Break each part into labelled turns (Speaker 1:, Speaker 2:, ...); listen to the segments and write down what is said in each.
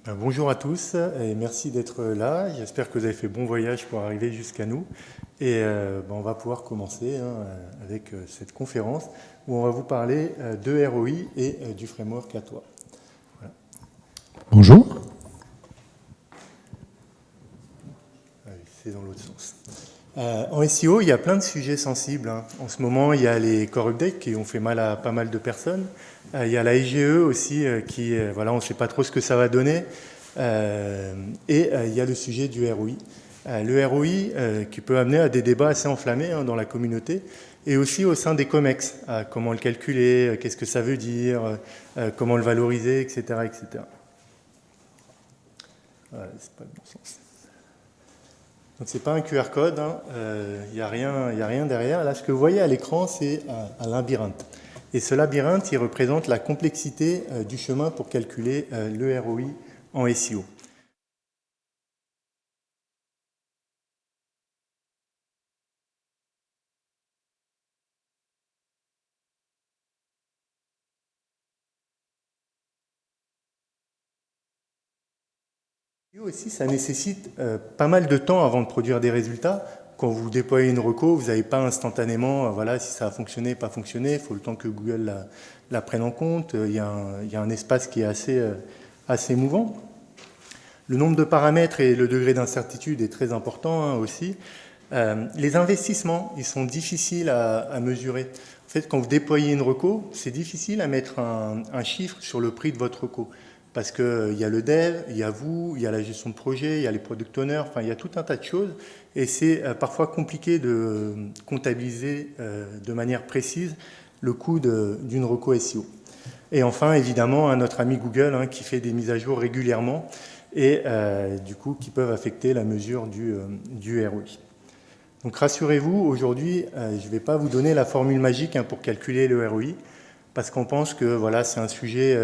Speaker 1: Bonjour à tous et merci d'être là. J'espère que vous avez fait bon voyage pour arriver jusqu'à nous. Et on va pouvoir commencer avec cette conférence où on va vous parler de ROI et du framework à toi. Voilà.
Speaker 2: Bonjour.
Speaker 1: C'est dans l'autre sens. En SEO, il y a plein de sujets sensibles. En ce moment, il y a les core updates qui ont fait mal à pas mal de personnes. Il y a la IGE aussi qui, on ne sait pas trop ce que ça va donner. Et il y a le sujet du ROI. Le ROI qui peut amener à des débats assez enflammés dans la communauté et aussi au sein des COMEX. Comment le calculer, qu'est-ce que ça veut dire, comment le valoriser, etc. etc. Voilà, c'est pas le bon sens. Donc c'est pas un QR code, il n'y a rien derrière. Là, ce que vous voyez à l'écran, c'est un labyrinthe. Et ce labyrinthe, il représente la complexité du chemin pour calculer le ROI en SEO. Aussi, ça nécessite pas mal de temps avant de produire des résultats. Quand vous déployez une reco, vous n'avez pas instantanément, voilà, si ça a fonctionné, pas fonctionné, il faut le temps que Google la prenne en compte. Il y a un espace qui est assez mouvant. Le nombre de paramètres et le degré d'incertitude est très important aussi. Les investissements, ils sont difficiles à mesurer. En fait, quand vous déployez une reco, c'est difficile à mettre un chiffre sur le prix de votre reco. Parce qu'il y a le dev, il y a vous, il y a la gestion de projet, il y a les product owners, enfin il y a tout un tas de choses. Et c'est parfois compliqué de comptabiliser de manière précise le coût d'une reco SEO. Et enfin, évidemment, notre ami Google qui fait des mises à jour régulièrement et du coup qui peuvent affecter la mesure du ROI. Donc rassurez-vous, aujourd'hui, je ne vais pas vous donner la formule magique pour calculer le ROI, parce qu'on pense que voilà, c'est un sujet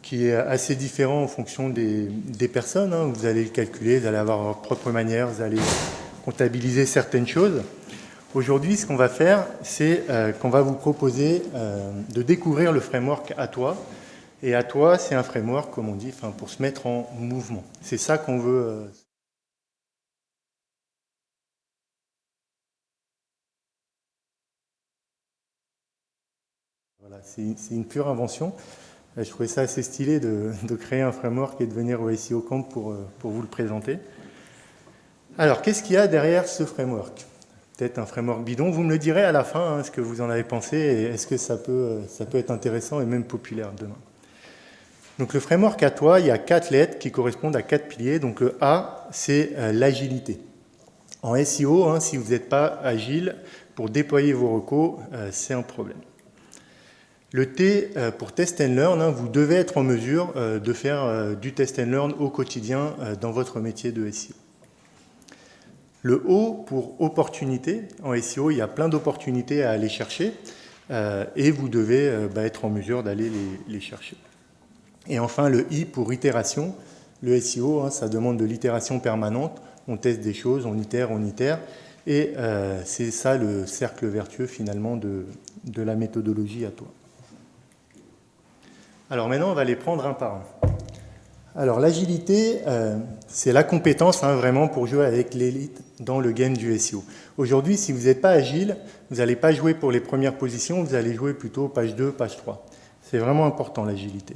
Speaker 1: qui est assez différent en fonction des personnes. Vous allez le calculer, vous allez avoir votre propre manière, vous allez comptabiliser certaines choses. Aujourd'hui, ce qu'on va faire, c'est qu'on va vous proposer de découvrir le framework à toi. Et à toi, c'est un framework, comme on dit, pour se mettre en mouvement. C'est ça qu'on veut. Voilà, c'est une pure invention. Je trouvais ça assez stylé de créer un framework et de venir au SEO Camp pour vous le présenter. Alors, qu'est-ce qu'il y a derrière ce framework? Peut-être un framework bidon. Vous me le direz à la fin, ce que vous en avez pensé, et est-ce que ça peut être intéressant et même populaire demain. Donc le framework à toi, il y a 4 lettres qui correspondent à 4 piliers. Donc le A, c'est l'agilité. En SEO, si vous n'êtes pas agile, pour déployer vos recos, c'est un problème. Le T, pour Test and Learn, vous devez être en mesure de faire du Test and Learn au quotidien dans votre métier de SEO. Le O, pour opportunité. En SEO, il y a plein d'opportunités à aller chercher et vous devez être en mesure d'aller les chercher. Et enfin, le I, pour itération. Le SEO, ça demande de l'itération permanente. On teste des choses, on itère. Et c'est ça le cercle vertueux finalement de la méthodologie à toi. Alors maintenant, on va les prendre un par un. Alors l'agilité, c'est la compétence vraiment pour jouer avec l'élite dans le game du SEO. Aujourd'hui, si vous n'êtes pas agile, vous n'allez pas jouer pour les premières positions, vous allez jouer plutôt page 2, page 3. C'est vraiment important l'agilité.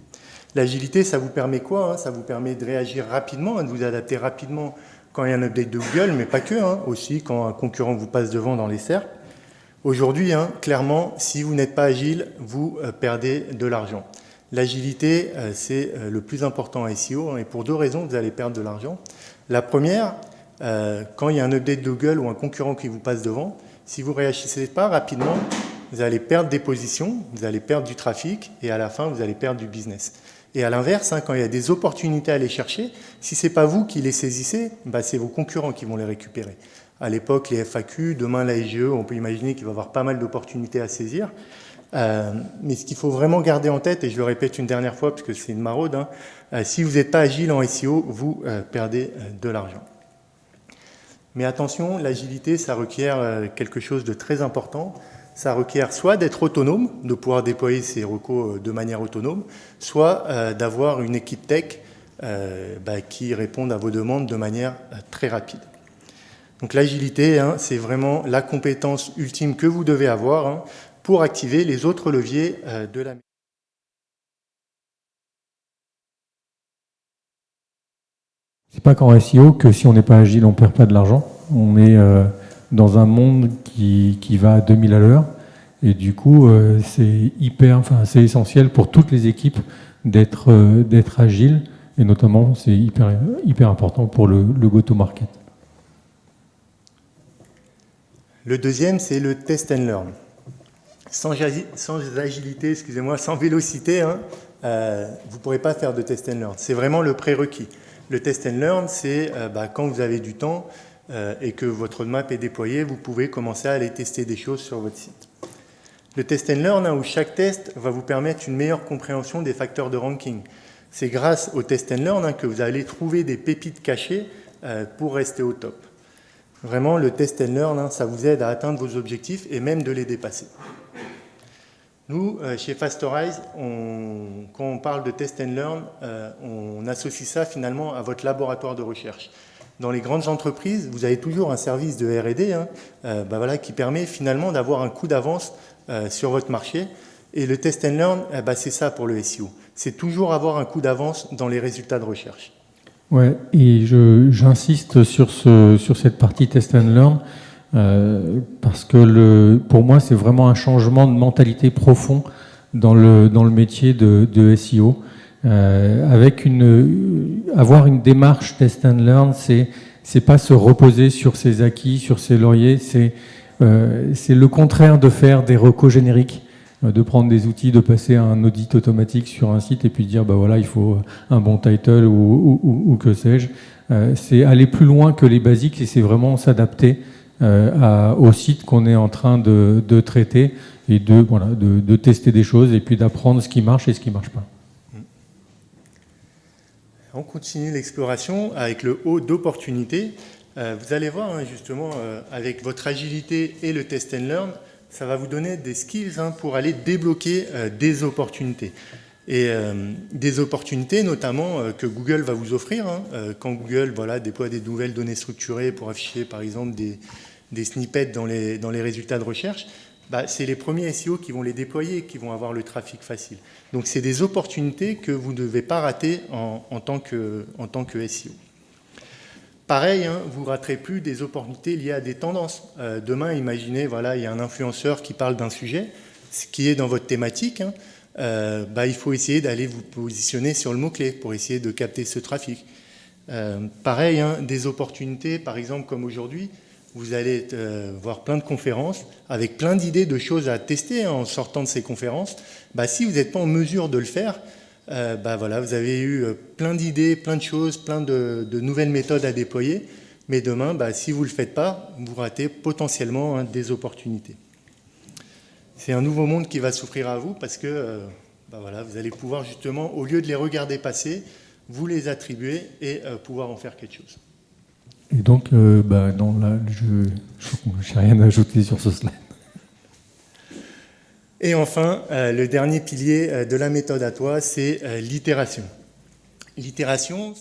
Speaker 1: L'agilité, ça vous permet quoi? Ça vous permet de réagir rapidement, de vous adapter rapidement quand il y a un update de Google, mais pas que, aussi quand un concurrent vous passe devant dans les cercles. Aujourd'hui, clairement, si vous n'êtes pas agile, vous perdez de l'argent. L'agilité, c'est le plus important en SEO, et pour 2 raisons, vous allez perdre de l'argent. La première, quand il y a un update de Google ou un concurrent qui vous passe devant, si vous ne réagissez pas rapidement, vous allez perdre des positions, vous allez perdre du trafic, et à la fin, vous allez perdre du business. Et à l'inverse, quand il y a des opportunités à aller chercher, si ce n'est pas vous qui les saisissez, c'est vos concurrents qui vont les récupérer. À l'époque, les FAQ, demain la IGE, on peut imaginer qu'il va y avoir pas mal d'opportunités à saisir. Mais ce qu'il faut vraiment garder en tête, et je le répète une dernière fois parce que c'est une maraude, si vous n'êtes pas agile en SEO, vous perdez de l'argent. Mais attention, l'agilité, ça requiert quelque chose de très important. Ça requiert soit d'être autonome, de pouvoir déployer ses recos de manière autonome, soit d'avoir une équipe tech qui répondent à vos demandes de manière très rapide. Donc l'agilité, c'est vraiment la compétence ultime que vous devez avoir pour activer les autres leviers de la méthode.
Speaker 2: C'est pas qu'en SEO que si on n'est pas agile, on perd pas de l'argent. On est dans un monde qui va à 2000 à l'heure. Et du coup, c'est essentiel pour toutes les équipes d'être agile. Et notamment, c'est hyper important pour le go-to-market.
Speaker 1: Le deuxième, c'est le test and learn. Sans agilité, excusez-moi, sans vélocité, vous ne pourrez pas faire de test and learn. C'est vraiment le prérequis. Le test and learn, c'est quand vous avez du temps et que votre roadmap est déployé, vous pouvez commencer à aller tester des choses sur votre site. Le test and learn, où chaque test va vous permettre une meilleure compréhension des facteurs de ranking. C'est grâce au test and learn que vous allez trouver des pépites cachées pour rester au top. Vraiment, le test and learn, ça vous aide à atteindre vos objectifs et même de les dépasser. Nous, chez Fastorize, quand on parle de test and learn, on associe ça finalement à votre laboratoire de recherche. Dans les grandes entreprises, vous avez toujours un service de R&D qui permet finalement d'avoir un coup d'avance sur votre marché. Et le test and learn, c'est ça pour le SEO. C'est toujours avoir un coup d'avance dans les résultats de recherche.
Speaker 2: Ouais, et j'insiste sur cette partie test and learn parce que pour moi, c'est vraiment un changement de mentalité profond dans le métier de SEO. Avoir une démarche test and learn, c'est pas se reposer sur ses acquis, sur ses lauriers, c'est le contraire de faire des recos génériques, de prendre des outils, de passer à un audit automatique sur un site et puis de dire voilà, il faut un bon title ou que sais-je. C'est aller plus loin que les basiques et c'est vraiment s'adapter au site qu'on est en train de traiter et de tester des choses et puis d'apprendre ce qui marche et ce qui ne marche pas.
Speaker 1: On continue l'exploration avec le haut d'opportunité. Vous allez voir justement avec votre agilité et le test and learn, ça va vous donner des skills pour aller débloquer des opportunités. Et des opportunités notamment que Google va vous offrir. Quand Google déploie des nouvelles données structurées pour afficher par exemple des snippets dans les résultats de recherche, c'est les premiers SEO qui vont les déployer, qui vont avoir le trafic facile. Donc c'est des opportunités que vous ne devez pas rater en tant que SEO. Pareil, vous ne raterez plus des opportunités liées à des tendances. Demain, imaginez, il y a un influenceur qui parle d'un sujet, ce qui est dans votre thématique. Il faut essayer d'aller vous positionner sur le mot-clé pour essayer de capter ce trafic. Pareil, des opportunités, par exemple, comme aujourd'hui, vous allez voir plein de conférences avec plein d'idées de choses à tester en sortant de ces conférences. Si vous n'êtes pas en mesure de le faire, vous avez eu plein d'idées, plein de choses, plein de nouvelles méthodes à déployer. Mais demain, si vous ne le faites pas, vous ratez potentiellement des opportunités. C'est un nouveau monde qui va s'offrir à vous parce que vous allez pouvoir justement, au lieu de les regarder passer, vous les attribuer et pouvoir en faire quelque chose.
Speaker 2: Et donc, non, là, je n'ai rien à ajouter sur ce slide.
Speaker 1: Et enfin, le dernier pilier de la méthode à toi, c'est l'itération. L'itération,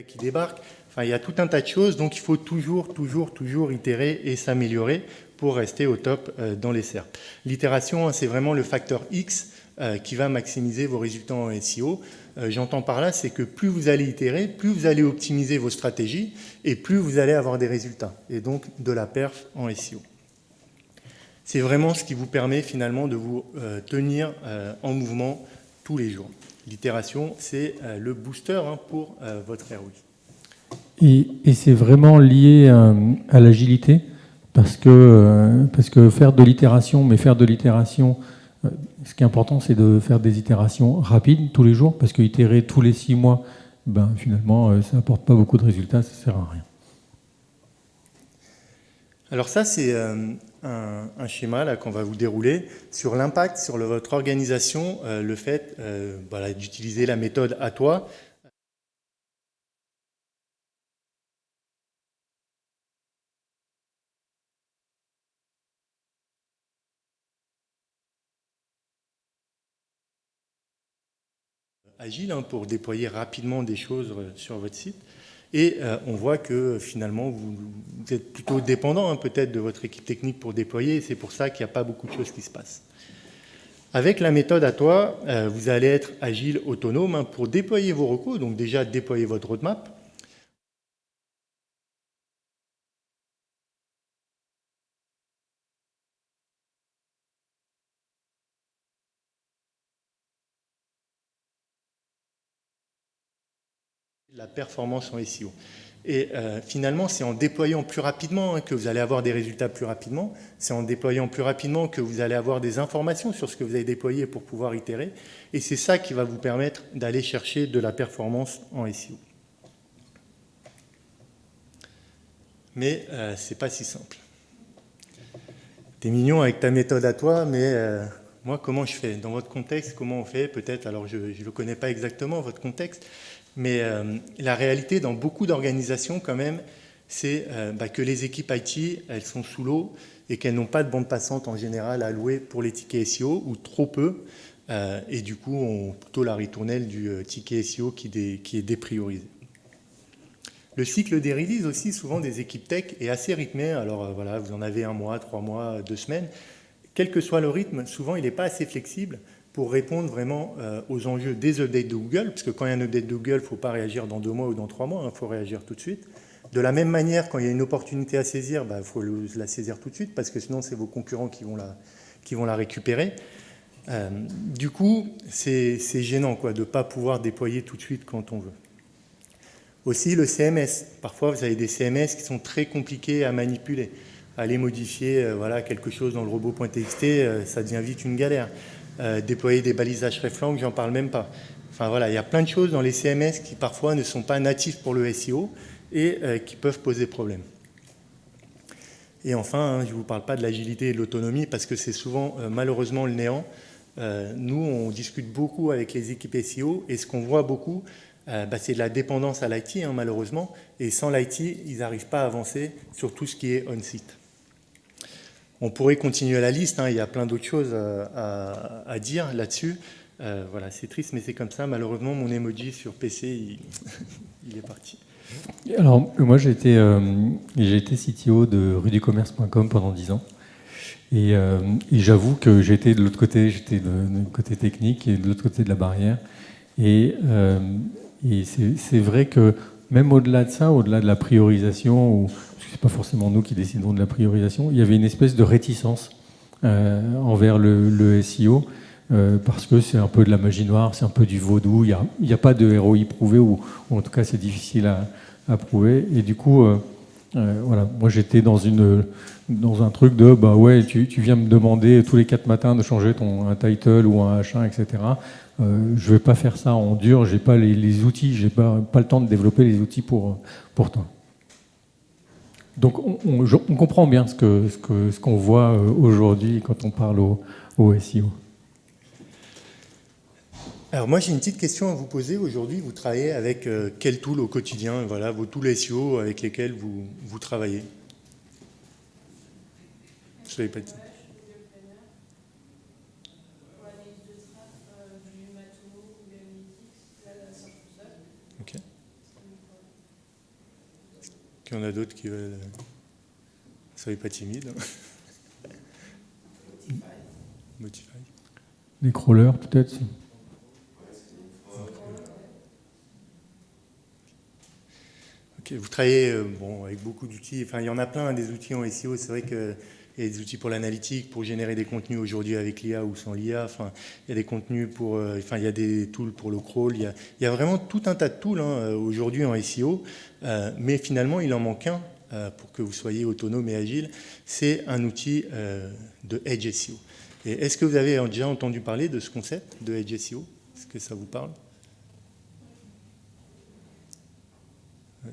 Speaker 1: qui débarque. Il y a tout un tas de choses, donc il faut toujours itérer et s'améliorer pour rester au top dans les SERP. L'itération, c'est vraiment le facteur X qui va maximiser vos résultats en SEO. J'entends par là, c'est que plus vous allez itérer, plus vous allez optimiser vos stratégies et plus vous allez avoir des résultats et donc de la perf en SEO. C'est vraiment ce qui vous permet finalement de vous tenir en mouvement tous les jours. L'itération, c'est le booster pour votre ROI.
Speaker 2: Et c'est vraiment lié à l'agilité parce que faire de l'itération, ce qui est important, c'est de faire des itérations rapides tous les jours parce que itérer tous les 6 mois, finalement, ça n'apporte pas beaucoup de résultats, ça ne sert à rien.
Speaker 1: Alors ça, c'est un schéma qu'on va vous dérouler sur l'impact sur votre organisation, le fait d'utiliser la méthode à toi. agile hein, pour déployer rapidement des choses sur votre site. Et on voit que finalement, vous êtes plutôt dépendant hein, peut-être de votre équipe technique pour déployer. Et c'est pour ça qu'il n'y a pas beaucoup de choses qui se passent. Avec la méthode à toi, vous allez être agile, autonome hein, pour déployer vos recos. Donc déjà, déployer votre roadmap. La performance en SEO. Et finalement, c'est en déployant plus rapidement hein, que vous allez avoir des résultats plus rapidement. C'est en déployant plus rapidement que vous allez avoir des informations sur ce que vous avez déployé pour pouvoir itérer. Et c'est ça qui va vous permettre d'aller chercher de la performance en SEO. Mais ce n'est pas si simple. T'es mignon avec ta méthode à toi, mais moi, comment je fais? Dans votre contexte, comment on fait? Peut-être, alors je ne le connais pas exactement, votre contexte, mais la réalité dans beaucoup d'organisations, quand même, c'est que les équipes IT, elles sont sous l'eau et qu'elles n'ont pas de bande passante en général à allouer pour les tickets SEO, ou trop peu, et du coup, on plutôt la ritournelle du ticket SEO qui est dépriorisé. Le cycle des releases aussi, souvent des équipes tech, est assez rythmé. Alors voilà, vous en avez 1 mois, 3 mois, 2 semaines. Quel que soit le rythme, souvent il n'est pas assez flexible pour répondre vraiment aux enjeux des updates de Google, parce que quand il y a un update de Google, il ne faut pas réagir dans 2 mois ou dans 3 mois, il faut réagir tout de suite. De la même manière, quand il y a une opportunité à saisir, il faut la saisir tout de suite, parce que sinon c'est vos concurrents qui vont la récupérer. Du coup, c'est gênant quoi, de ne pas pouvoir déployer tout de suite quand on veut. Aussi le CMS. Parfois, vous avez des CMS qui sont très compliqués à manipuler. Aller modifier voilà, quelque chose dans le robot.txt, ça devient vite une galère. Déployer des balisages réflanques, j'en parle même pas. Enfin voilà, il y a plein de choses dans les CMS qui parfois ne sont pas natifs pour le SEO et qui peuvent poser problème. Et enfin, hein, je ne vous parle pas de l'agilité et de l'autonomie parce que c'est souvent malheureusement le néant. Nous, on discute beaucoup avec les équipes SEO et ce qu'on voit beaucoup, c'est de la dépendance à l'IT, hein, malheureusement. Et sans l'IT, ils n'arrivent pas à avancer sur tout ce qui est on-site. On pourrait continuer la liste, hein, il y a plein d'autres choses à dire là-dessus. Voilà, c'est triste, mais c'est comme ça. Malheureusement, mon emoji sur PC, il est parti.
Speaker 2: Alors, moi, j'ai été CTO de ruducommerce.com pendant 10 ans. Et j'avoue que j'étais de l'autre côté, j'étais du côté technique et de l'autre côté de la barrière. Et c'est vrai que même au-delà de ça, au-delà de la priorisation, parce que c'est pas forcément nous qui décidons de la priorisation, il y avait une espèce de réticence envers le SEO, parce que c'est un peu de la magie noire, c'est un peu du vaudou, il n'y a pas de ROI prouvé, ou en tout cas c'est difficile à prouver. Et du coup, voilà, moi j'étais dans un truc de bah ouais, tu viens me demander tous les 4 matins de changer un title ou un H1, etc. Je ne vais pas faire ça en dur, j'ai pas les outils, j'ai pas le temps de développer les outils pour toi. Donc on comprend bien ce qu'on voit aujourd'hui quand on parle au SEO.
Speaker 1: Alors moi j'ai une petite question à vous poser. Aujourd'hui, vous travaillez avec quel tool au quotidien? Voilà, vos tools SEO avec lesquels vous travaillez. Je ne savais pas dit. Ok. Il y en a d'autres qui veulent... Soyez pas timide. Motify.
Speaker 2: Les crawlers peut-être.
Speaker 1: Ok, vous travaillez avec beaucoup d'outils. Enfin, il y en a plein des outils en SEO. C'est vrai qu'il y a des outils pour l'analytique, pour générer des contenus aujourd'hui avec l'IA ou sans l'IA. Enfin, il y a des contenus pour... il y a des tools pour le crawl. Il y a vraiment tout un tas de tools hein, aujourd'hui en SEO. Mais finalement, il en manque un pour que vous soyez autonome et agile. C'est un outil de Edge SEO. Et est-ce que vous avez déjà entendu parler de ce concept de Edge SEO? Est-ce que ça vous parle? Ouais.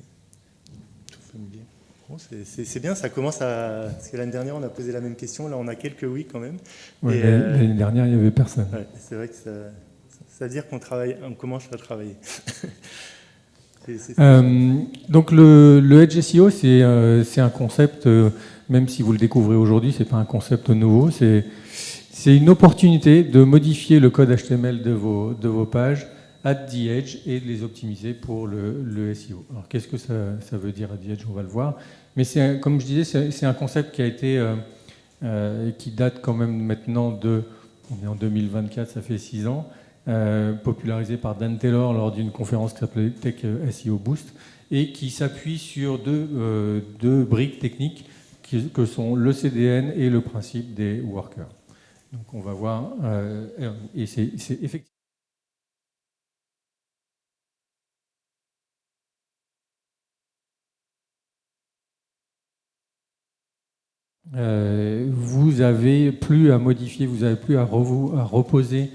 Speaker 1: Tout familier. Bon, c'est bien, ça commence à... Parce que l'année dernière, on a posé la même question. Là, on a quelques oui quand même.
Speaker 2: Ouais, l'année dernière, il n'y avait personne.
Speaker 1: Ouais, c'est vrai que ça veut dire qu'on commence à travailler.
Speaker 2: Donc le Edge SEO, c'est un concept, même si vous le découvrez aujourd'hui, ce n'est pas un concept nouveau, c'est une opportunité de modifier le code HTML de vos pages at the edge et de les optimiser pour le SEO. Alors qu'est-ce que ça veut dire at the edge? On va le voir. Mais comme je disais, c'est un concept qui a été, qui date quand même maintenant on est en 2024, ça fait 6 ans, popularisé par Dan Taylor lors d'une conférence qui s'appelait Tech SEO Boost, et qui s'appuie sur deux briques techniques que sont le CDN et le principe des workers. Donc on va voir, et c'est effectivement. Vous avez plus à modifier, vous avez plus à reposer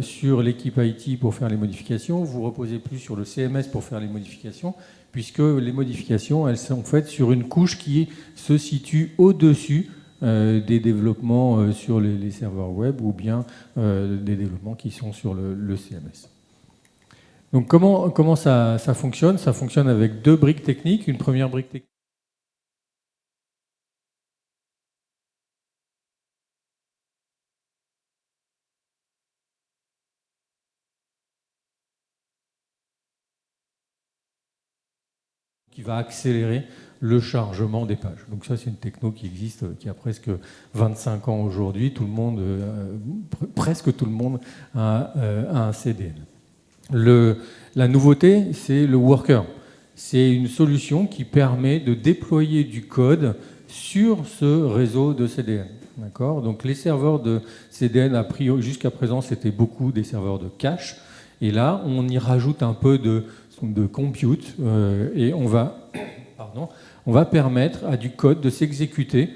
Speaker 2: sur l'équipe IT pour faire les modifications, vous reposez plus sur le CMS pour faire les modifications, puisque les modifications, elles sont faites sur une couche qui se situe au-dessus des développements sur les serveurs web ou bien des développements qui sont sur le CMS. Donc comment ça fonctionne? Ça fonctionne avec deux briques techniques. Une première brique technique qui va accélérer le chargement des pages. Donc ça, c'est une techno qui existe, qui a presque 25 ans aujourd'hui. Tout le monde, presque tout le monde a un CDN. La nouveauté, c'est le worker. C'est une solution qui permet de déployer du code sur ce réseau de CDN. D'accord ? Donc les serveurs de CDN, jusqu'à présent, c'était beaucoup des serveurs de cache. Et là, on y rajoute un peu de compute et on va permettre à du code de s'exécuter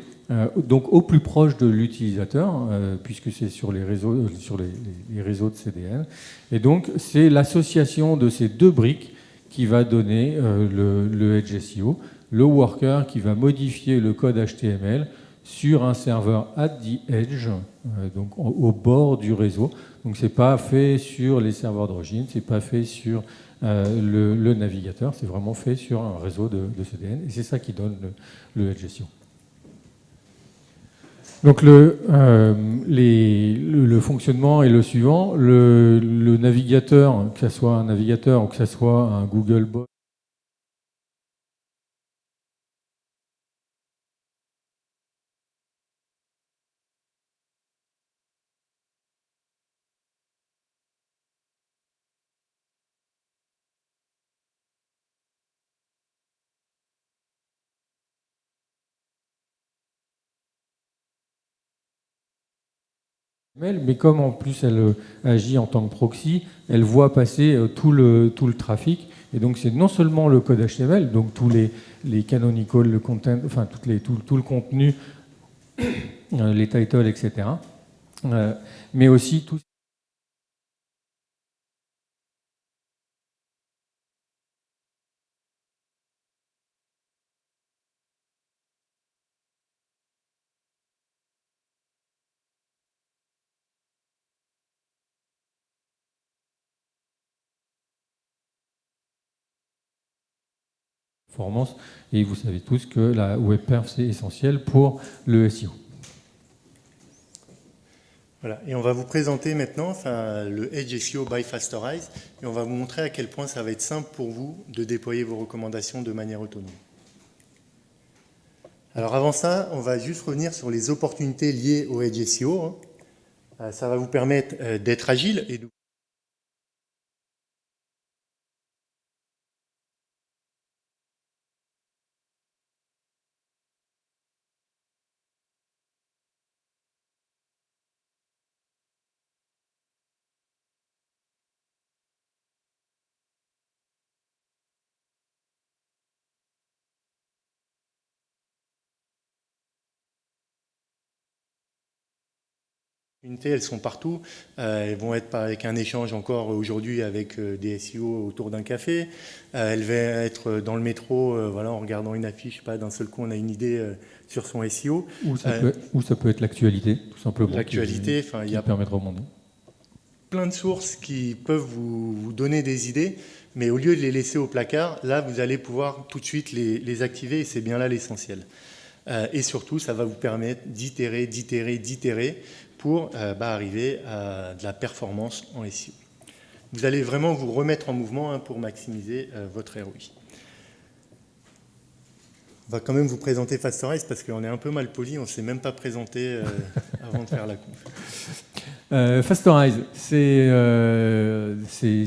Speaker 2: donc au plus proche de l'utilisateur, puisque c'est sur les réseaux de CDN. Et donc, c'est l'association de ces deux briques qui va donner le Edge SEO, le worker qui va modifier le code HTML sur un serveur at the edge, donc au bord du réseau. Donc, c'est pas fait sur les serveurs d'origine, c'est pas fait sur le navigateur, c'est vraiment fait sur un réseau de CDN, et c'est ça qui donne le Edge SEO. Donc le fonctionnement est le suivant. Le navigateur, que ce soit un navigateur ou que ce soit un Googlebot, mais comme en plus elle agit en tant que proxy, elle voit passer tout le trafic. Et donc c'est non seulement le code HTML, donc tous les canonical, le content, enfin tout le contenu, les titles, etc. Mais aussi tout. Performance, et vous savez tous que la WebPerf c'est essentiel pour le SEO.
Speaker 1: Voilà, et on va vous présenter maintenant le Edge SEO by Fastorize, et on va vous montrer à quel point ça va être simple pour vous de déployer vos recommandations de manière autonome. Alors avant ça, on va juste revenir sur les opportunités liées au Edge SEO. Ça va vous permettre d'être agile et de elles sont partout. Elles vont être avec un échange encore aujourd'hui avec des SEO autour d'un café. Elles vont être dans le métro, voilà, en regardant une affiche, je sais pas, d'un seul coup on a une idée sur son SEO.
Speaker 2: Ou ça peut être l'actualité, tout simplement.
Speaker 1: L'actualité,
Speaker 2: il y a permet de rebondir.
Speaker 1: Plein de sources qui peuvent vous donner des idées, mais au lieu de les laisser au placard, là vous allez pouvoir tout de suite les activer, et c'est bien là l'essentiel. Et surtout, ça va vous permettre d'itérer pour arriver à de la performance en SEO. vous allez vraiment vous remettre en mouvement pour maximiser votre ROI. On va quand même vous présenter Fastorize parce qu'on est un peu mal poli, on ne s'est même pas présenté avant de faire la conf.
Speaker 2: Fastorize, c'est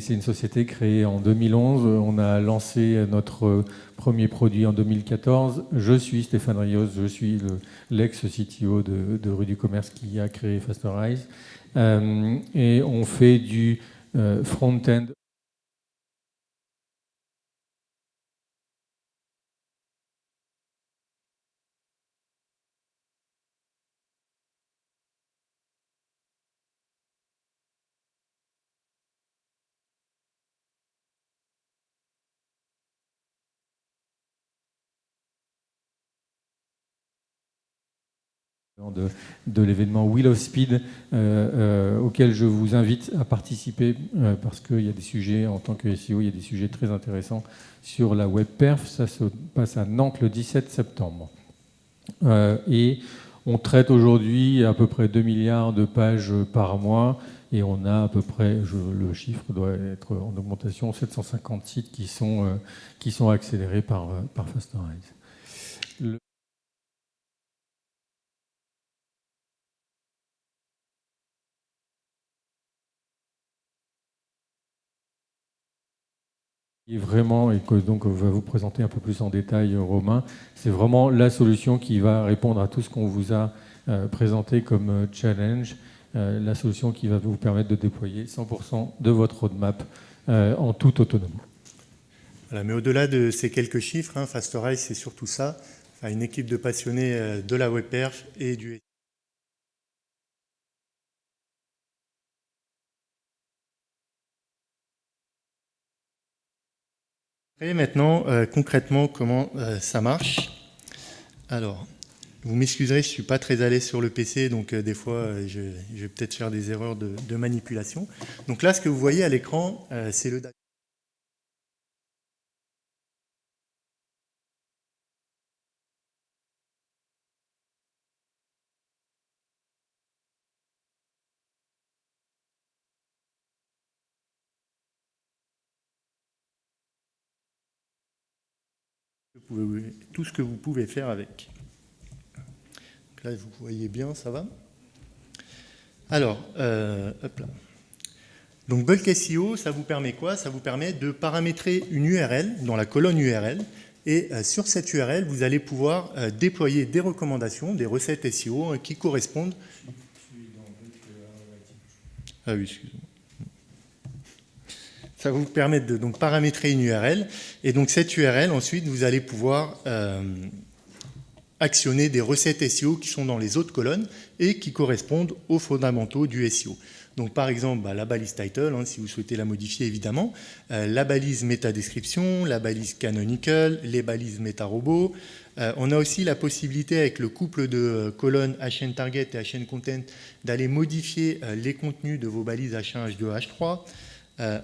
Speaker 2: une société créée en 2011. On a lancé notre premier produit en 2014. Je suis Stéphane Rios, je suis l'ex-CTO de Rue du Commerce qui a créé Fastorize. Et on fait du front-end. De l'événement Wheel of Speed auquel je vous invite à participer parce qu'il y a des sujets, en tant que SEO, il y a des sujets très intéressants sur la web perf. Ça se passe à Nantes le 17 septembre. Et on traite aujourd'hui à peu près 2 milliards de pages par mois et on a à peu près, le chiffre doit être en augmentation, 750 sites qui sont accélérés par Fastorize. Et vraiment, et que donc va vous présenter un peu plus en détail Romain, c'est vraiment la solution qui va répondre à tout ce qu'on vous a présenté comme challenge, la solution qui va vous permettre de déployer 100% de votre roadmap en toute autonomie.
Speaker 1: Voilà, mais au-delà de ces quelques chiffres, Fastorize, c'est surtout ça, une équipe de passionnés de la web perf et du SEO. Et maintenant, concrètement, comment ça marche. Alors, vous m'excuserez, je ne suis pas très à l'aise sur le PC, donc des fois, je vais peut-être faire des erreurs de manipulation. Donc là, ce que vous voyez à l'écran, c'est le data. Tout ce que vous pouvez faire avec. Donc là, vous voyez bien, ça va. Alors, hop là. Donc Bulk SEO, ça vous permet quoi? Ça vous permet de paramétrer une URL dans la colonne URL. Et sur cette URL, vous allez pouvoir déployer des recommandations, des recettes SEO qui correspondent. Ah oui, excusez-moi. Ça va vous permettre de donc paramétrer une URL. Et donc cette URL, ensuite, vous allez pouvoir actionner des recettes SEO qui sont dans les autres colonnes et qui correspondent aux fondamentaux du SEO. Donc par exemple, la balise title, si vous souhaitez la modifier évidemment, la balise métadescription, la balise canonical, les balises méta-robots. On a aussi la possibilité avec le couple de colonnes HN target et HN content d'aller modifier les contenus de vos balises H1, H2, H3.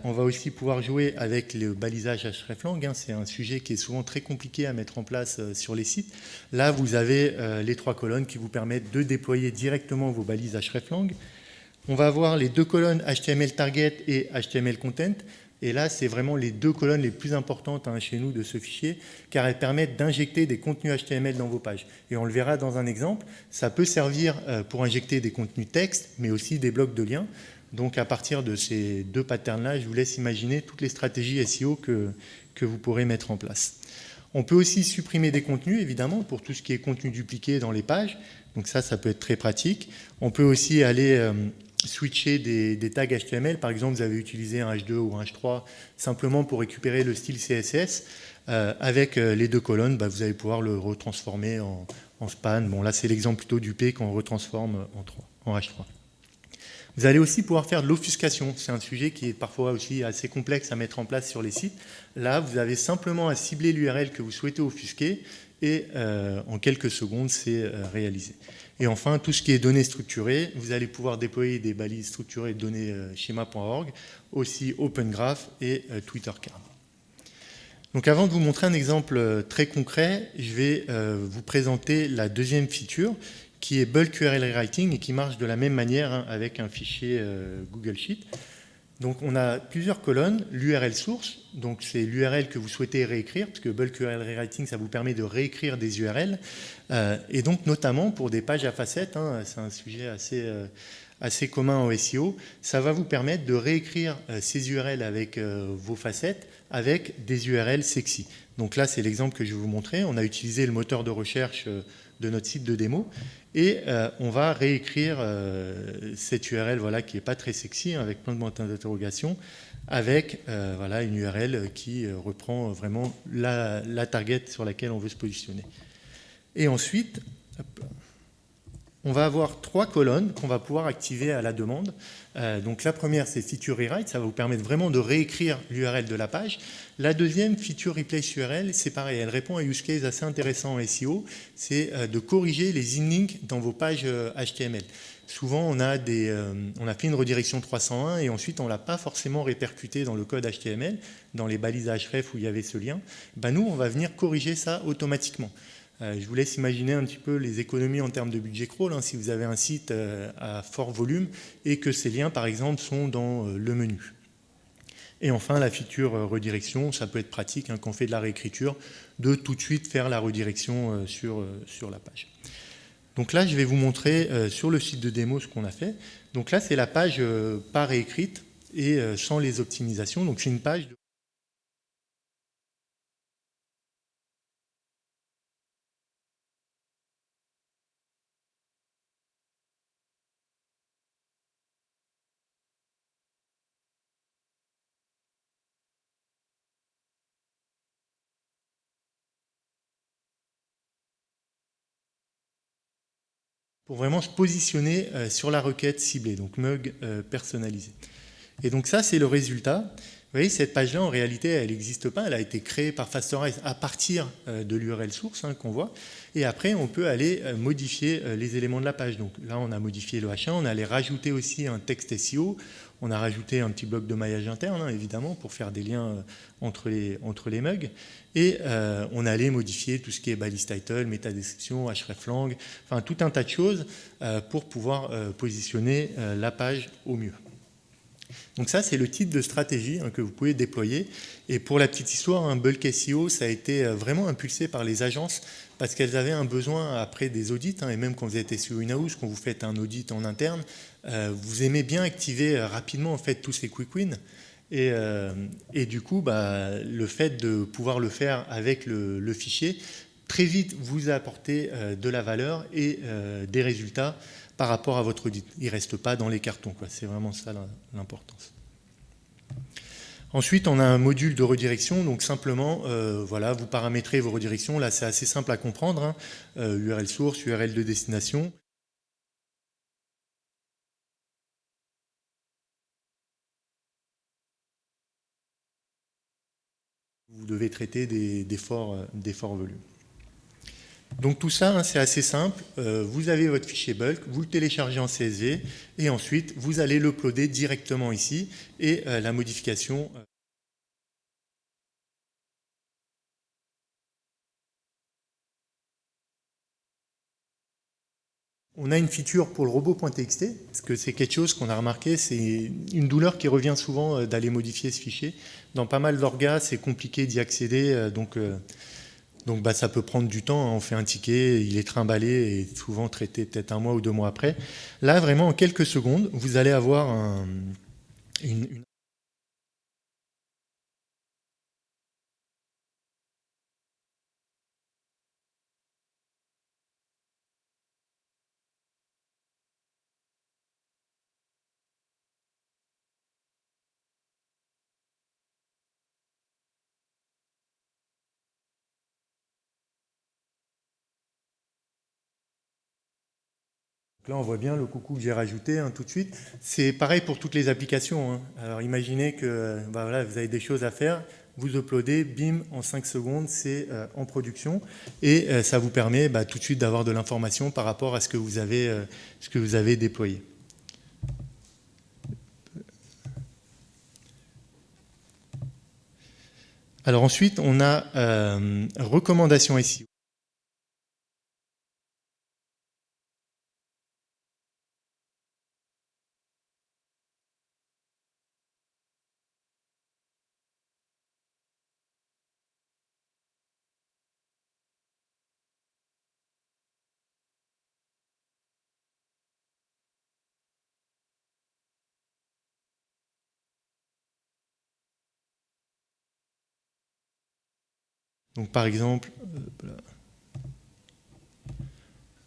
Speaker 1: On va aussi pouvoir jouer avec le balisage hreflang. C'est un sujet qui est souvent très compliqué à mettre en place sur les sites. Là, vous avez les 3 colonnes qui vous permettent de déployer directement vos balises hreflang. On va avoir les 2 colonnes HTML target et HTML content. Et là, c'est vraiment les 2 colonnes les plus importantes chez nous de ce fichier, car elles permettent d'injecter des contenus HTML dans vos pages. Et on le verra dans un exemple. Ça peut servir pour injecter des contenus texte, mais aussi des blocs de liens. Donc à partir de ces 2 patterns-là, je vous laisse imaginer toutes les stratégies SEO que vous pourrez mettre en place. On peut aussi supprimer des contenus, évidemment, pour tout ce qui est contenu dupliqué dans les pages. Donc ça peut être très pratique. On peut aussi aller switcher des tags HTML. Par exemple, vous avez utilisé un H2 ou un H3 simplement pour récupérer le style CSS. Avec les 2 colonnes, vous allez pouvoir le retransformer en span. Bon, là, c'est l'exemple plutôt du P qu'on retransforme en H3. Vous allez aussi pouvoir faire de l'offuscation. C'est un sujet qui est parfois aussi assez complexe à mettre en place sur les sites. Là, vous avez simplement à cibler l'URL que vous souhaitez offusquer et en quelques secondes, c'est réalisé. Et enfin, tout ce qui est données structurées, vous allez pouvoir déployer des balises structurées de données schema.org, aussi Open Graph et TwitterCard. Donc avant de vous montrer un exemple très concret, je vais vous présenter la deuxième feature qui est Bulk URL Rewriting et qui marche de la même manière avec un fichier Google Sheet. Donc on a plusieurs colonnes, l'URL source, donc c'est l'URL que vous souhaitez réécrire, parce que bulk URL rewriting, ça vous permet de réécrire des URL, et donc notamment pour des pages à facettes, hein, c'est un sujet assez commun au SEO, ça va vous permettre de réécrire ces URL avec vos facettes, avec des URL sexy. Donc là, c'est l'exemple que je vais vous montrer. On a utilisé le moteur de recherche de notre site de démo, et on va réécrire cette URL voilà, qui n'est pas très sexy, hein, avec plein de points d'interrogation, avec voilà, une URL qui reprend vraiment la target sur laquelle on veut se positionner. Et ensuite, hop, on va avoir 3 colonnes qu'on va pouvoir activer à la demande. Donc la première, c'est Feature Rewrite, ça va vous permettre vraiment de réécrire l'URL de la page. La deuxième, Feature Replace URL, c'est pareil, elle répond à un use case assez intéressant en SEO, c'est de corriger les in-links dans vos pages HTML. Souvent, on a fait une redirection 301 et ensuite, on ne l'a pas forcément répercuté dans le code HTML, dans les balises href où il y avait ce lien. Ben, nous, on va venir corriger ça automatiquement. Je vous laisse imaginer un petit peu les économies en termes de budget crawl, hein, si vous avez un site à fort volume et que ces liens, par exemple, sont dans le menu. Et enfin, la feature redirection, ça peut être pratique hein, quand on fait de la réécriture, de tout de suite faire la redirection sur la page. Donc là, je vais vous montrer sur le site de démo ce qu'on a fait. Donc là, c'est la page pas réécrite et sans les optimisations. Donc c'est une page pour vraiment se positionner sur la requête ciblée, donc mug personnalisé. Et donc ça, c'est le résultat. Vous voyez, cette page-là, en réalité, elle n'existe pas. Elle a été créée par Fastorize à partir de l'URL source hein, qu'on voit. Et après, on peut aller modifier les éléments de la page. Donc là, on a modifié le H1. On allait rajouter aussi un texte SEO. On a rajouté un petit bloc de maillage interne, hein, évidemment, pour faire des liens entre les mugs. Et on allait modifier tout ce qui est balise title, métadescription, hreflang, enfin tout un tas de choses pour pouvoir positionner la page au mieux. Donc ça, c'est le type de stratégie hein, que vous pouvez déployer. Et pour la petite histoire, un bulk SEO, ça a été vraiment impulsé par les agences parce qu'elles avaient un besoin après des audits, hein, et même quand vous êtes SEO in-house, quand vous faites un audit en interne, vous aimez bien activer rapidement en fait, tous ces quick wins. Et du coup, bah, le fait de pouvoir le faire avec le fichier, très vite vous apportez de la valeur et des résultats par rapport à votre audit. Il ne reste pas dans les cartons. C'est vraiment ça l'importance. Ensuite, on a un module de redirection. Donc simplement, voilà, vous paramétrez vos redirections. Là, c'est assez simple à comprendre. Hein. URL source, URL de destination. Vous devez traiter des forts volumes. Donc tout ça, hein, c'est assez simple. Vous avez votre fichier bulk, vous le téléchargez en CSV et ensuite vous allez l'uploader directement ici et la modification. On a une feature pour le robot.txt parce que c'est quelque chose qu'on a remarqué, c'est une douleur qui revient souvent d'aller modifier ce fichier. Dans pas mal d'orgas, c'est compliqué d'y accéder, donc bah, ça peut prendre du temps, hein. On fait un ticket, il est trimballé et souvent traité peut-être 1 mois ou 2 mois après. Là, vraiment, en quelques secondes, vous allez avoir une Là, on voit bien le coucou que j'ai rajouté hein, tout de suite. C'est pareil pour toutes les applications. Hein. Alors, imaginez que bah, voilà, vous avez des choses à faire, vous uploadez, bim, en 5 secondes, c'est en production. Et ça vous permet bah, tout de suite d'avoir de l'information par rapport à ce que vous avez déployé. Alors ensuite, on a recommandations SEO. Donc par exemple,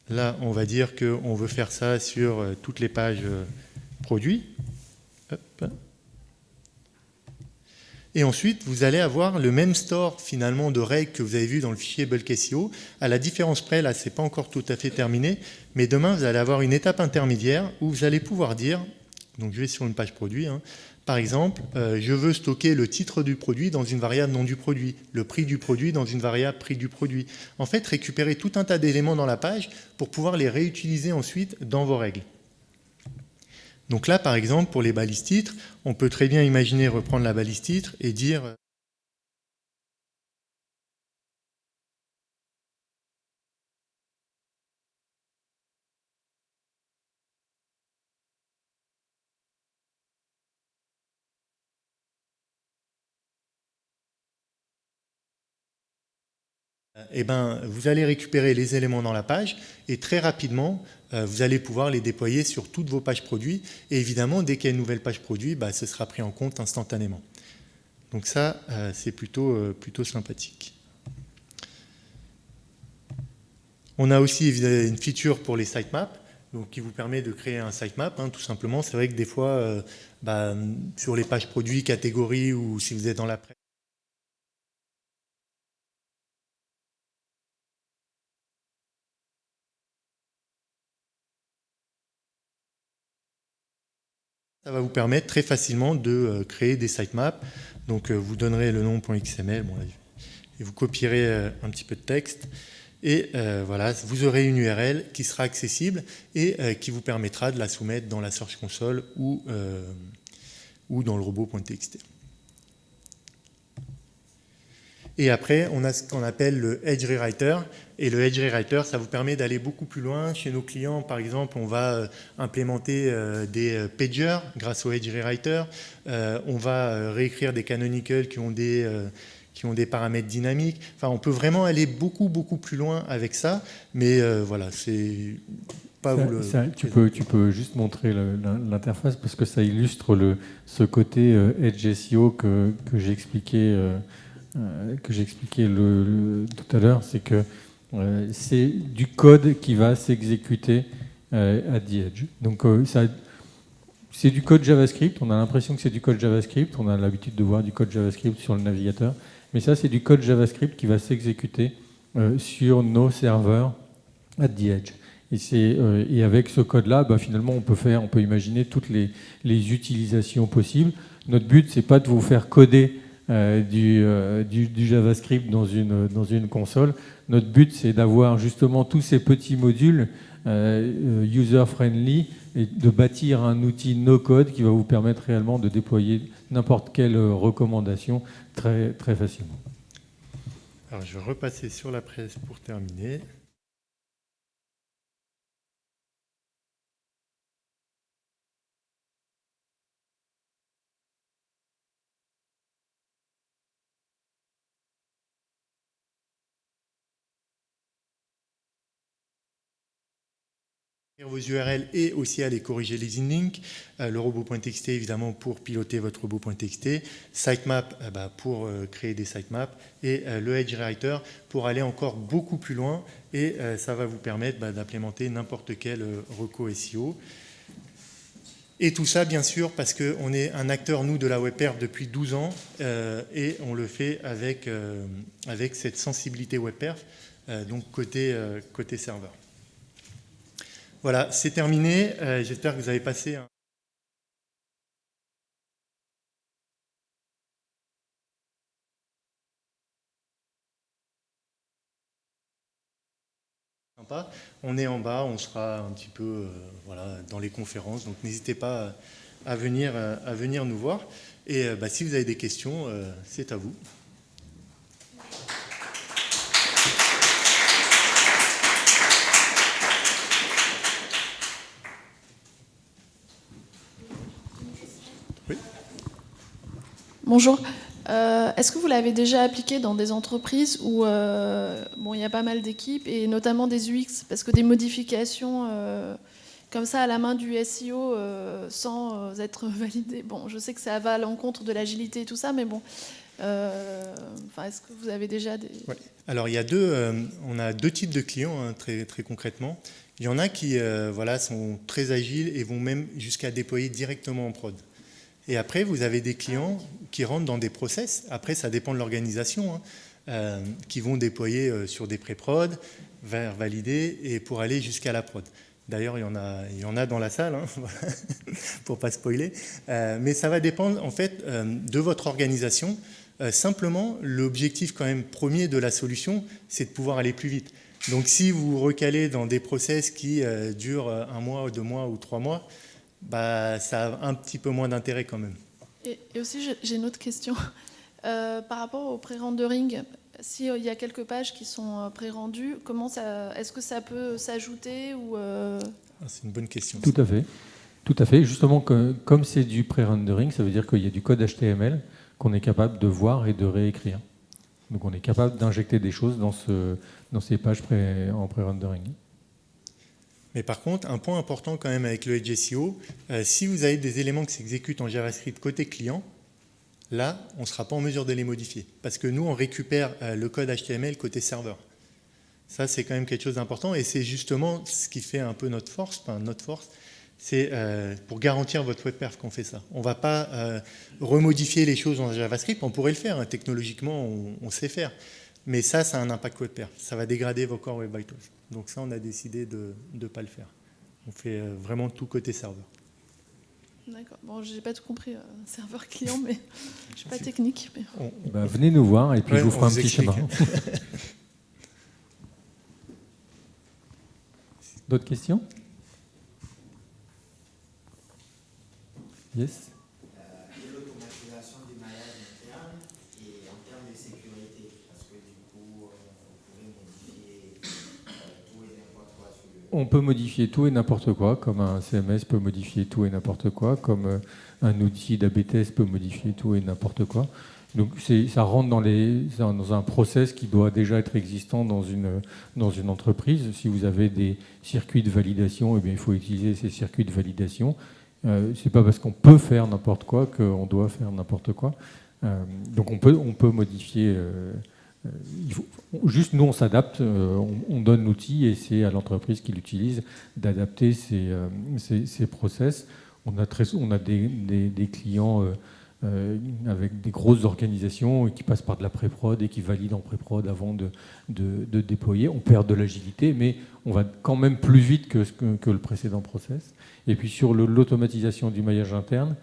Speaker 1: là, on va dire qu'on veut faire ça sur toutes les pages produits. Hop. Et ensuite, vous allez avoir le même store finalement de règles que vous avez vu dans le fichier Bulk SEO. À la différence près, là, c'est pas encore tout à fait terminé, mais demain, vous allez avoir une étape intermédiaire où vous allez pouvoir dire, donc je vais sur une page produit, hein, par exemple, je veux stocker le titre du produit dans une variable nom du produit, le prix du produit dans une variable prix du produit. En fait, récupérer tout un tas d'éléments dans la page pour pouvoir les réutiliser ensuite dans vos règles. Donc là, par exemple, pour les balises titres, on peut très bien imaginer reprendre la balise titre et dire eh ben, vous allez récupérer les éléments dans la page et très rapidement, vous allez pouvoir les déployer sur toutes vos pages produits. Et évidemment, dès qu'il y a une nouvelle page produit, bah, ce sera pris en compte instantanément. Donc ça, c'est plutôt sympathique. On a aussi une feature pour les sitemaps, donc qui vous permet de créer un sitemap, hein, tout simplement. C'est vrai que des fois, sur les pages produits, catégories, ou si vous êtes dans la presse, ça va vous permettre très facilement de créer des sitemaps. Donc vous donnerez le nom .xml, bon, et vous copierez un petit peu de texte. Et voilà, vous aurez une URL qui sera accessible et qui vous permettra de la soumettre dans la Search Console ou dans le robot.txt. Et après, on a ce qu'on appelle le Edge Rewriter. Et le Edge Rewriter, ça vous permet d'aller beaucoup plus loin. Chez nos clients, par exemple, on va implémenter des pagers grâce au Edge Rewriter. On va réécrire des canonical qui ont des paramètres dynamiques. Enfin, on peut vraiment aller beaucoup plus loin avec ça. Mais voilà, c'est pas vous le...
Speaker 2: Tu peux juste montrer l'interface parce que ça illustre ce côté Edge SEO que j'expliquais tout à l'heure, c'est que c'est du code qui va s'exécuter à the edge. Donc c'est du code JavaScript, on a l'impression que c'est du code JavaScript, on a l'habitude de voir du code JavaScript sur le navigateur, mais ça c'est du code JavaScript qui va s'exécuter sur nos serveurs at the edge. Et avec ce code-là, finalement, on peut imaginer toutes les utilisations possibles. Notre but, c'est pas de vous faire coder du JavaScript dans une console. Notre but, c'est d'avoir justement tous ces petits modules user-friendly et de bâtir un outil no-code qui va vous permettre réellement de déployer n'importe quelle recommandation très, très facilement.
Speaker 1: Alors, je vais repasser sur la presse pour terminer. Vos URL et aussi aller corriger les in-links, le robot.txt évidemment pour piloter votre robot.txt, sitemap pour créer des sitemaps et le Edge Writer pour aller encore beaucoup plus loin et ça va vous permettre d'implémenter n'importe quel reco SEO. Et tout ça, bien sûr, parce qu'on est un acteur, nous, de la WebPerf depuis 12 ans et on le fait avec cette sensibilité WebPerf, donc côté serveur. Voilà, c'est terminé. J'espère que vous avez passé un... Sympa. On est en bas, on sera un petit peu dans les conférences, donc n'hésitez pas à venir nous voir. Et si vous avez des questions, c'est à vous.
Speaker 3: Bonjour. Est-ce que vous l'avez déjà appliqué dans des entreprises où il y a pas mal d'équipes et notamment des UX, parce que des modifications comme ça à la main du SEO sans être validé. Bon, je sais que ça va à l'encontre de l'agilité et tout ça, mais bon. Est-ce que vous avez déjà des...
Speaker 1: Ouais. Alors, on a deux types de clients, hein, très, très concrètement. Il y en a qui sont très agiles et vont même jusqu'à déployer directement en prod. Et après, vous avez des clients qui rentrent dans des process. Après, ça dépend de l'organisation, hein, qui vont déployer sur des pré-prod, vers valider et pour aller jusqu'à la prod. D'ailleurs, il y en a dans la salle, hein, pour ne pas spoiler. Mais ça va dépendre en fait de votre organisation. Simplement, l'objectif quand même premier de la solution, c'est de pouvoir aller plus vite. Donc si vous recalez dans des process qui durent 1 mois, 2 mois ou 3 mois, ça a un petit peu moins d'intérêt quand même.
Speaker 3: Et aussi, j'ai une autre question. Par rapport au pré-rendering, s'il y a quelques pages qui sont pré-rendues, est-ce que ça peut s'ajouter ou
Speaker 1: C'est une bonne question.
Speaker 2: Tout à fait. Tout à fait. Justement, comme c'est du pré-rendering, ça veut dire qu'il y a du code HTML qu'on est capable de voir et de réécrire. Donc on est capable d'injecter des choses dans ces pages en pré-rendering.
Speaker 1: Mais par contre, un point important quand même avec le Edge SEO, si vous avez des éléments qui s'exécutent en JavaScript côté client, là, on ne sera pas en mesure de les modifier. Parce que nous, on récupère le code HTML côté serveur. Ça, c'est quand même quelque chose d'important et c'est justement ce qui fait un peu notre force. C'est pour garantir votre web perf qu'on fait ça. On ne va pas remodifier les choses en JavaScript. On pourrait le faire, hein. Technologiquement, on sait faire. Mais ça a un impact web perf. Ça va dégrader vos core web vitals. Donc ça, on a décidé de ne pas le faire. On fait vraiment tout côté serveur.
Speaker 3: D'accord. Bon, j'ai pas tout compris, serveur client, mais je suis pas technique. Mais...
Speaker 2: venez nous voir et puis je vous ferai un petit schéma. D'autres questions? Yes.
Speaker 4: L'automatisation du maillage interne et en termes de sécurité, parce que du coup, vous pouvez modifier tout et n'importe quoi sur le...
Speaker 2: On peut modifier tout et n'importe quoi, comme un CMS peut modifier tout et n'importe quoi, comme un outil d'AB test peut modifier tout et n'importe quoi. Donc ça rentre dans un process qui doit déjà être existant dans une entreprise. Si vous avez des circuits de validation, eh bien, il faut utiliser ces circuits de validation. C'est pas parce qu'on peut faire n'importe quoi qu'on doit faire n'importe quoi. Donc on peut modifier. Juste nous on s'adapte, on donne l'outil et c'est à l'entreprise qui l'utilise d'adapter ses process. On a des clients avec des grosses organisations qui passent par de la pré-prod et qui valident en pré-prod avant de déployer. On perd de l'agilité, mais on va quand même plus vite que le précédent process. Et puis sur l'automatisation du maillage interne,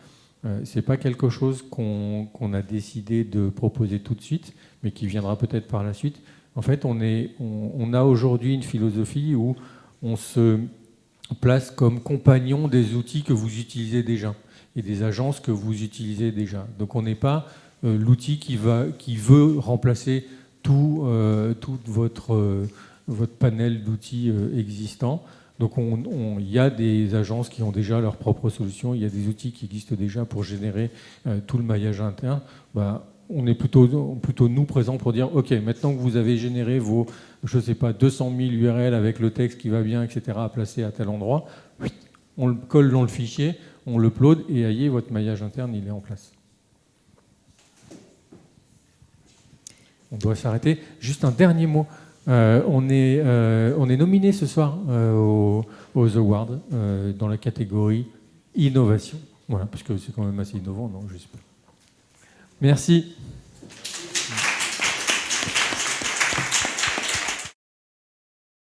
Speaker 2: c'est pas quelque chose qu'on a décidé de proposer tout de suite, mais qui viendra peut-être par la suite. En fait, on a aujourd'hui une philosophie où on se place comme compagnon des outils que vous utilisez déjà et des agences que vous utilisez déjà. Donc on n'est pas l'outil qui veut remplacer tout votre panel d'outils existants. Donc il y a des agences qui ont déjà leurs propres solutions, il y a des outils qui existent déjà pour générer tout le maillage interne. On est plutôt nous présents pour dire ok, maintenant que vous avez généré vos, je sais pas, 200 000 URL avec le texte qui va bien, etc., à placer à tel endroit, on le colle dans le fichier, on l'upload et ayez, votre maillage interne, il est en place. On doit s'arrêter. Juste un dernier mot. On est nominé ce soir aux Awards dans la catégorie innovation. Voilà, parce que c'est quand même assez innovant, non? Je sais pas. Merci.